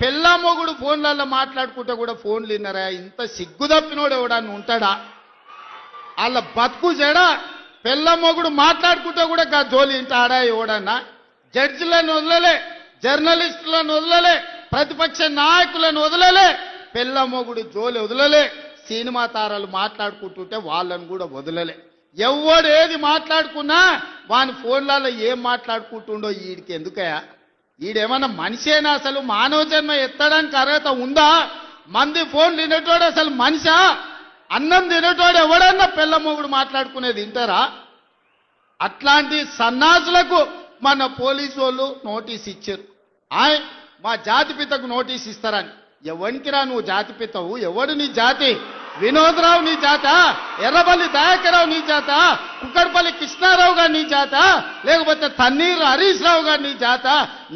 పెళ్ళా మొగుడు ఫోన్లలో మాట్లాడుకుంటే కూడా ఫోన్లు విన్నారా? ఇంత సిగ్గు తప్పినోడు ఎవడన్నా ఉంటాడా? వాళ్ళ బతుకు జడ పెళ్ళ మొగుడు మాట్లాడుకుంటే కూడా జోలి ఇంటాడా ఎవడన్నా? జడ్జిలను వదలలే, జర్నలిస్టులను వదలలే, ప్రతిపక్ష నాయకులను వదలలే, పెళ్ళ మొగుడు జోలి వదలలే. సినిమా తారాలు మాట్లాడుకుంటుంటే వాళ్ళను కూడా వదలలే. ఎవడు ఏది మాట్లాడుకున్నా వాని ఫోన్లలో ఏం మాట్లాడుకుంటుండో వీడికి ఎందుకయా? ఈడేమన్నా మనిషేనా? అసలు మానవ జన్మ ఎత్తడానికి అర్హత ఉందా? మంది ఫోన్ తినేటోడు అసలు మనిషా? అన్నం తినేటోడు ఎవడన్నా పెళ్ళ మొగుడు మాట్లాడుకునేది వింటారా? అట్లాంటి సన్నాసులకు మన పోలీసు వాళ్ళు నోటీస్ ఇచ్చారు. మా జాతిపితకు నోటీస్ ఇస్తారని. ఎవరికిరా నువ్వు జాతిపితవు? ఎవడు నీ జాతి? వినోద్రావు నీ జాత? ఎర్రబల్లి దయాకరావు నీ జాత? కుక్కడపల్లి కృష్ణారావు గారు నీ జాత? లేకపోతే తన్నీరు హరీష్ రావు గారు నీ జాత?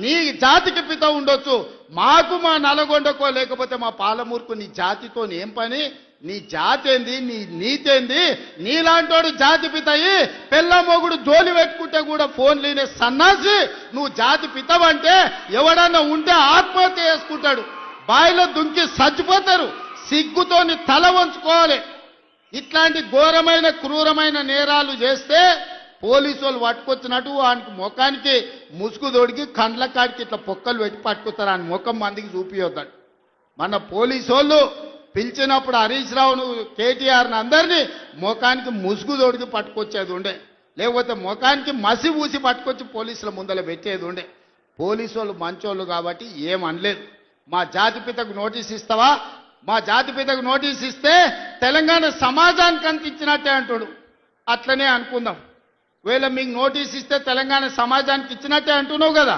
నీ జాతికి పిత ఉండొచ్చు, మాకు మా నల్గొండకో లేకపోతే మా పాలమూరుకు నీ జాతితో ఏం పని? నీ జాతి ఏంది? నీ నీతేంది? నీలాంటోడు జాతి పితయి పెళ్ళ మొగుడు జోలి పెట్టుకుంటే కూడా ఫోన్ లేనే సన్నాసి నువ్వు జాతి పితవంటే ఎవడన్నా ఉంటే ఆత్మహత్య చేసుకుంటాడు. బాయిలో దుంకి చచ్చిపోతారు. సిగ్గుతోని తల వంచుకోవాలి. ఇట్లాంటి ఘోరమైన క్రూరమైన నేరాలు చేస్తే పోలీసు వాళ్ళు పట్టుకొచ్చినట్టు వానికి ముఖానికి ముసుగు తొడిగి కండ్ల కాడికి ఇట్లా పొక్కలు పెట్టి పట్టుకుతారు. ఆయన ముఖం మందికి చూపియొద్దాడు. మన పోలీసు వాళ్ళు పిలిచినప్పుడు హరీష్ రావును కేటీఆర్ని అందరినీ ముఖానికి ముసుగు తొడిగి పట్టుకొచ్చేది ఉండే, లేకపోతే ముఖానికి మసి ఊసి పట్టుకొచ్చి పోలీసుల ముందర పెట్టేది ఉండే. పోలీసు వాళ్ళు మంచోళ్ళు కాబట్టి ఏమనలేదు. మా జాతిపితకు నోటీస్ ఇస్తావా? మా జాతిపితకు నోటీస్ ఇస్తే తెలంగాణ సమాజానికి అంత ఇచ్చినట్టే అంటాడు. అట్లనే అనుకుందాం. ఒకవేళ మీకు నోటీస్ ఇస్తే తెలంగాణ సమాజానికి ఇచ్చినట్టే అంటున్నావు కదా.